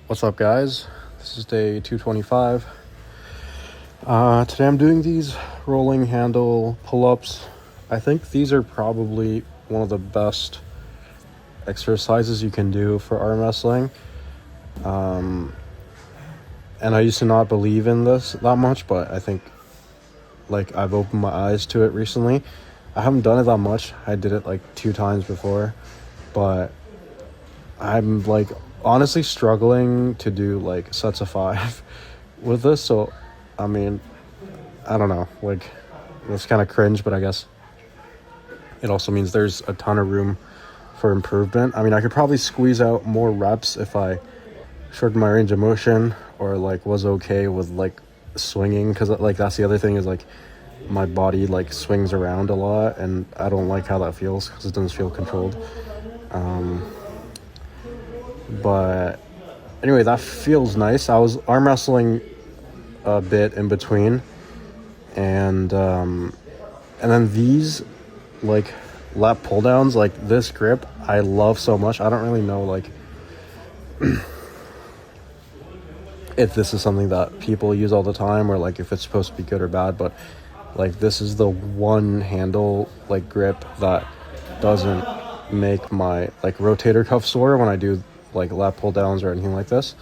What's up, guys? This is day 225. Today I'm doing these rolling handle pull-ups. I think these are probably one of the best exercises you can do for arm wrestling. And I used to not believe in this that much, but I think I've opened my eyes to it recently. I haven't done it that much. I did it 2 times before, but I'm honestly struggling to do sets of 5 with this. So I mean, I don't know, it's kind of cringe, but I guess it also means there's a ton of room for improvement. I mean, I could probably squeeze out more reps if I shortened my range of motion or was okay with swinging, because that's the other thing is my body swings around a lot, and I don't like how that feels because it doesn't feel controlled. But anyway, that feels nice. I was arm wrestling a bit in between, and then these lat pull downs, this grip I love so much. I don't really know if this is something that people use all the time, or if it's supposed to be good or bad, but this is the one handle grip that doesn't make my rotator cuff sore when I do lat pull downs or anything like this,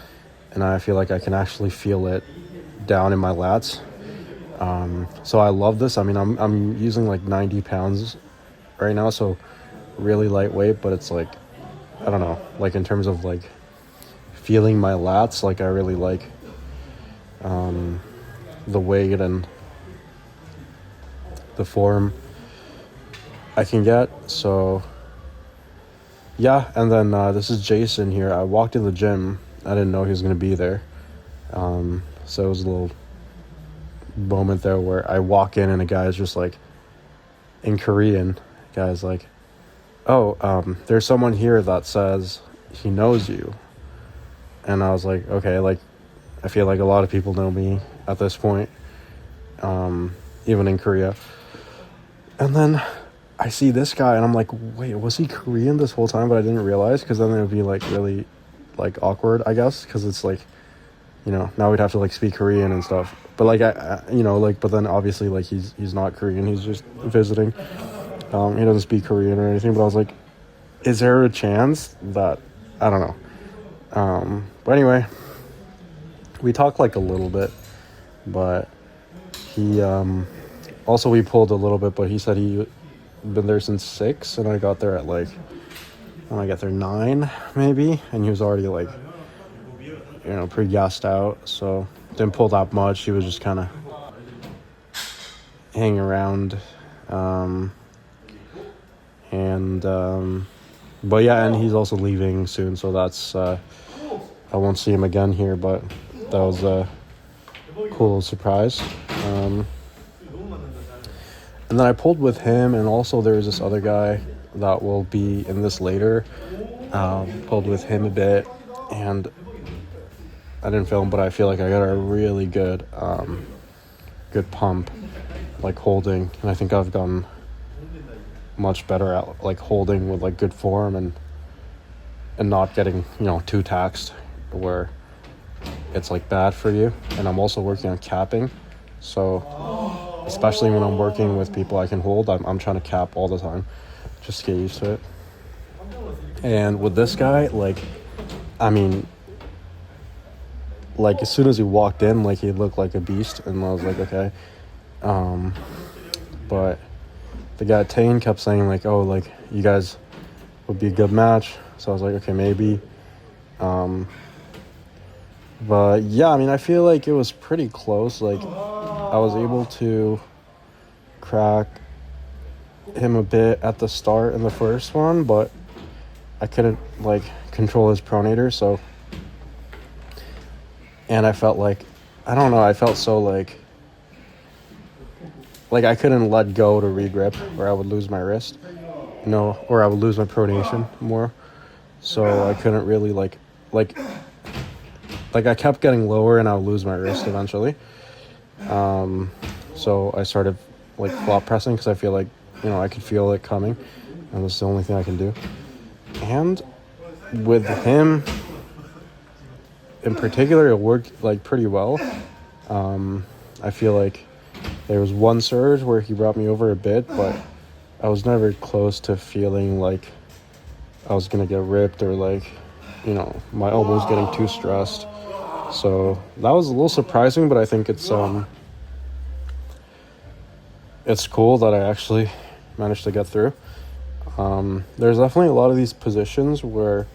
and I feel like I can actually feel it down in my lats. So I love this. I mean, I'm using 90 pounds right now, so really lightweight, but it's I don't know, in terms of feeling my lats, I really like the weight and the form I can get. So yeah, and then this is Jason here. I walked in the gym. I didn't know he was going to be there. So it was a little moment there where I walk in and a guy's just in Korean. Guy's oh, there's someone here that says he knows you. And I was okay, I feel like a lot of people know me at this point, even in Korea. And then I see this guy and I'm wait, was he Korean this whole time? But I didn't realize, because then it would be really awkward, I guess, because it's now we'd have to speak Korean and stuff. But but then obviously he's not Korean, he's just visiting. He doesn't speak Korean or anything, but I was is there a chance that, I don't know. But anyway, we talked a little bit, but he also, we pulled a little bit, but he said he been there since 6, and I got there at when I got there 9 maybe, and he was already pretty gassed out, so didn't pull that much. He was just kind of hanging around, but yeah, and he's also leaving soon, so that's I won't see him again here, but that was a cool surprise. And then I pulled with him, and also there was this other guy that will be in this later. Pulled with him a bit, and I didn't film, but I feel like I got a really good pump, holding, and I think I've gotten much better at holding with good form and not getting too taxed where it's bad for you. And I'm also working on capping, so especially when I'm working with people I can hold, I'm trying to cap all the time just to get used to it. And with this guy, I mean, as soon as he walked in, he looked like a beast, and I was okay. But the guy Tane kept saying oh, you guys would be a good match. So I was okay, maybe. But yeah, I mean, I feel it was pretty close. I was able to crack him a bit at the start in the first one, but I couldn't control his pronator, so, and I felt I don't know, I felt so I couldn't let go to regrip, or I would lose my wrist, or I would lose my pronation more, so I couldn't really I kept getting lower and I would lose my wrist eventually. So I started flop pressing, because I feel I could feel it coming, and that's the only thing I can do. And with him, in particular, it worked like pretty well. I feel like there was one surge where he brought me over a bit, but I was never close to feeling like I was gonna get ripped or like, you know, my elbow was getting too stressed. So that was a little surprising, but I think it's cool that I actually managed to get through. There's definitely a lot of these positions where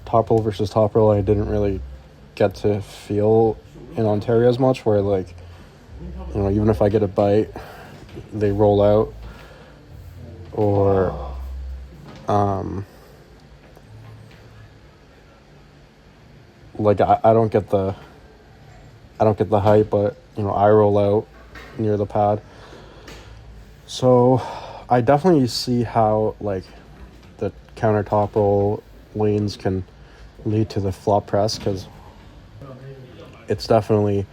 top roll versus top roll I didn't really get to feel in Ontario as much, where like, you know, even if I get a bite, they roll out, or like I don't get the height, but you know, I roll out near the pad. So I definitely see how like the counter top roll lanes can lead to the flop press, because it's definitely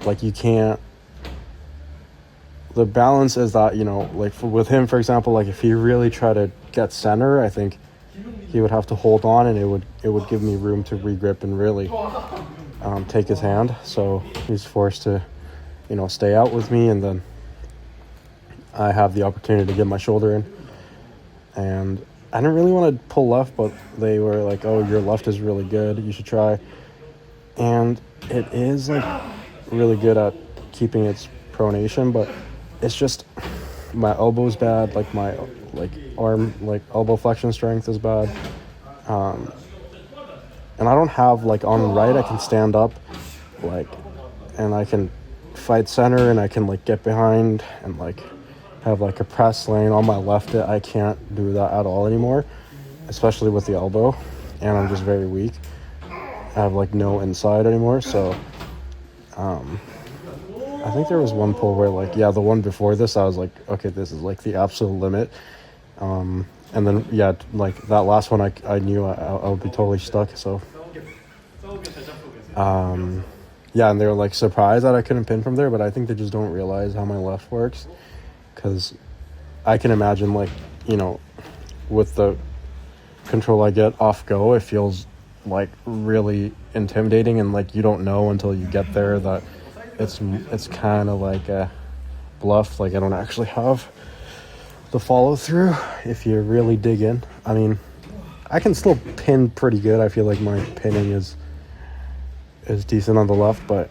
like you can't, the balance is that, you know, like with him, for example, like if he really tried to get center, I think he would have to hold on, and it would give me room to regrip and really take his hand. So he's forced to, you know, stay out with me, and then I have the opportunity to get my shoulder in. And I didn't really want to pull left, but they were like, oh, your left is really good, you should try. And it is like really good at keeping its pronation, but it's just my elbow's bad, like my like arm, like elbow flexion strength is bad. And I don't have, like, on the right I can stand up, like, and I can fight center, and I can like get behind and like have like a press lane. On my left, I can't do that at all anymore, especially with the elbow, and I'm just very weak. I have like no inside anymore. So I think there was one pull where like, yeah, the one before this, I was like, okay, this is like the absolute limit. And then, yeah, like that last one, I knew I would be totally stuck. So yeah, and they were like surprised that I couldn't pin from there, but I think they just don't realize how my left works, because I can imagine, like, you know, with the control I get off go, it feels like really intimidating, and like you don't know until you get there that it's kind of like a bluff. Like I don't actually have the follow through if you really dig in. I mean, I can still pin pretty good. I feel like my pinning is decent on the left, but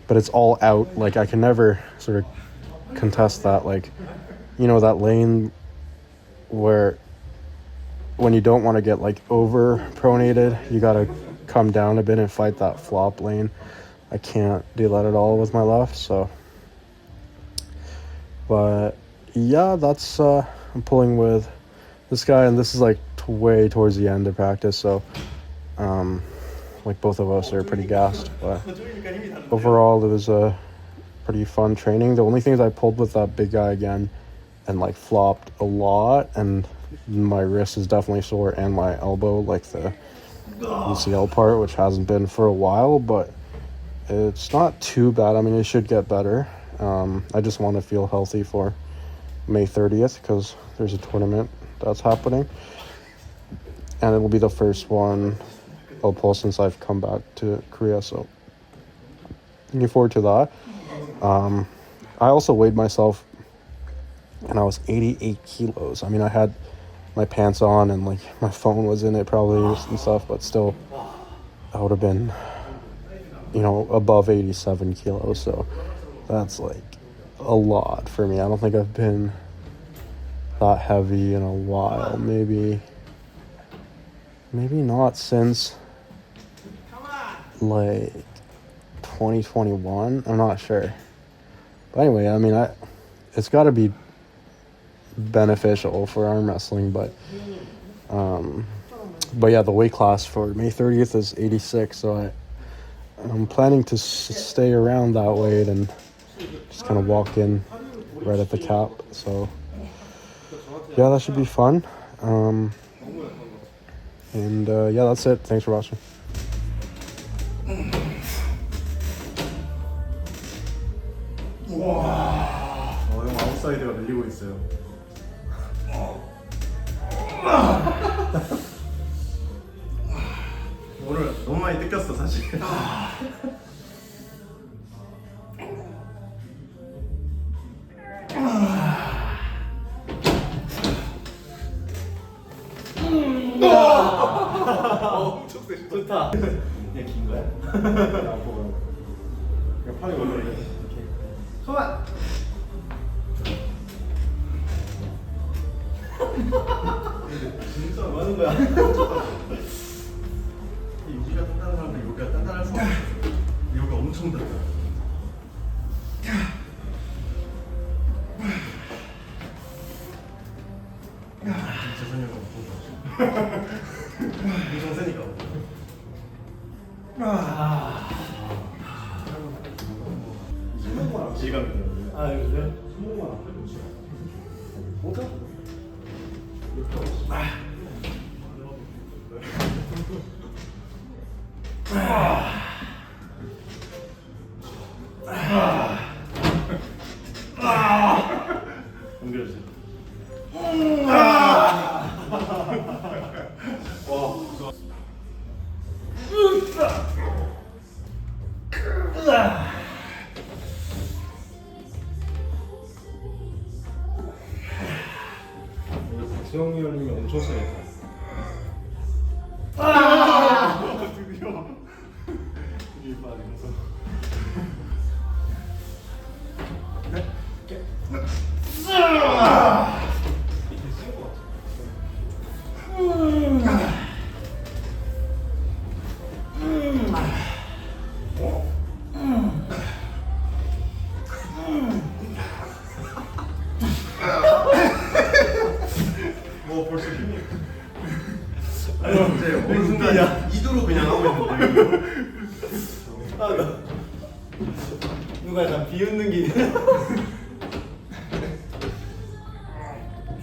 it's all out. Like I can never sort of contest that, like, you know, that lane where when you don't want to get like over pronated, you gotta come down a bit and fight that flop lane. I can't do that at all with my left. So, but yeah, that's I'm pulling with this guy, and this is like way towards the end of practice, so like both of us are pretty gassed, but overall it was a pretty fun training. The only thing is I pulled with that big guy again and like flopped a lot, and my wrist is definitely sore, and my elbow, like the UCL part, which hasn't been for a while, but it's not too bad. I mean, it should get better. I just want to feel healthy for May 30th because there's a tournament that's happening, and it will be the first one I'll pull since I've come back to Korea, so looking forward to that. I also weighed myself, and I was 88 kilos. I mean, I had my pants on and like my phone was in it probably and stuff, but still I would have been, you know, above 87 kilos. So that's like a lot for me. I don't think I've been that heavy in a while. Maybe not since like 2021. I'm not sure. But anyway, I mean, it's got to be beneficial for arm wrestling, but yeah, the weight class for May 30th is 86, so I'm planning to stay around that weight and just kind of walk in right at the cap. So yeah, that should be fun. And yeah, that's it. Thanks for watching. 와, 형 아웃사이드가 밀리고 있어요. 많이 뜯겼어 사실. 좋다. 그냥 긴 거야? 안 보고. 그냥 팔이 원래 이렇게. 그만. 진짜 많은 거야. 여기가 단단한 사람들 여기가 단단할 수 없어. 여기가 엄청 단단. 재선이 형 보고. 엄청 세니까. 질감이 들어요. 아 그래? 손목만 안 빼고 지금. 뭐가? 연결해주세요. 박수영이 형님이 엄청 세겠다. 드디어 이게 빠지면서. 뭐 벌써 힘이. 아니 이제 어느 순간 이도로 그냥 하고 있는데. 아 나. 누가 나 비웃는 게.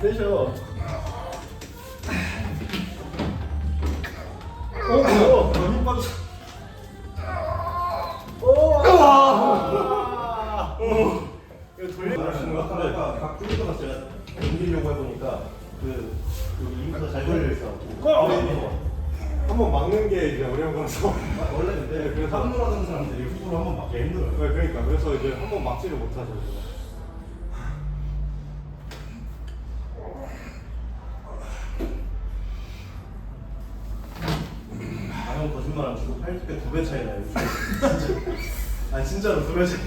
세셔. 힘 빠졌어. 이거 돌려. 아까 각 뚫리다가 제가 옮기려고 해보니까 그 인구가 잘 걸려 있어. 한번 막는 게 이제 어려운 거라서. 원래 근데 그 함부로 하는 사람들이 후보로 한번 맞기 힘들어요. 네, 그러니까 그래서 이제 한번 막지를 못하죠. 아형 거짓말 안 치고 8배 2배 차이 나요. 진짜. 아니 진짜로 2배 차이.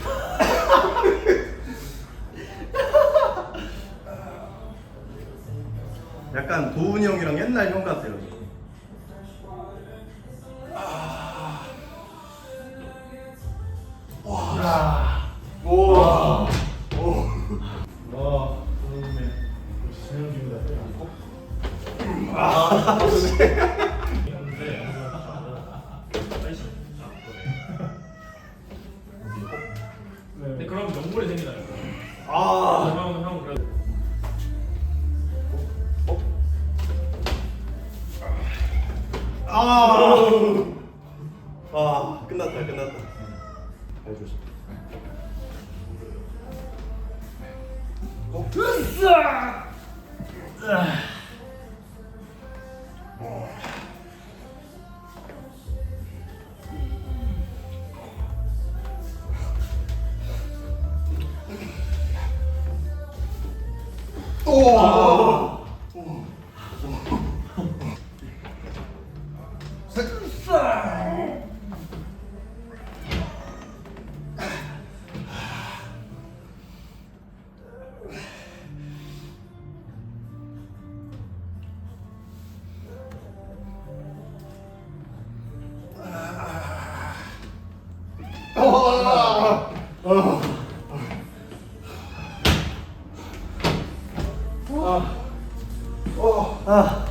약간 도훈이 형이랑 옛날 형 같아요. 와, 선생님의 신영기보다 근데 그럼 명물이 생기나요? 아, 형 그래도 끝났다. 잘 조심. 아.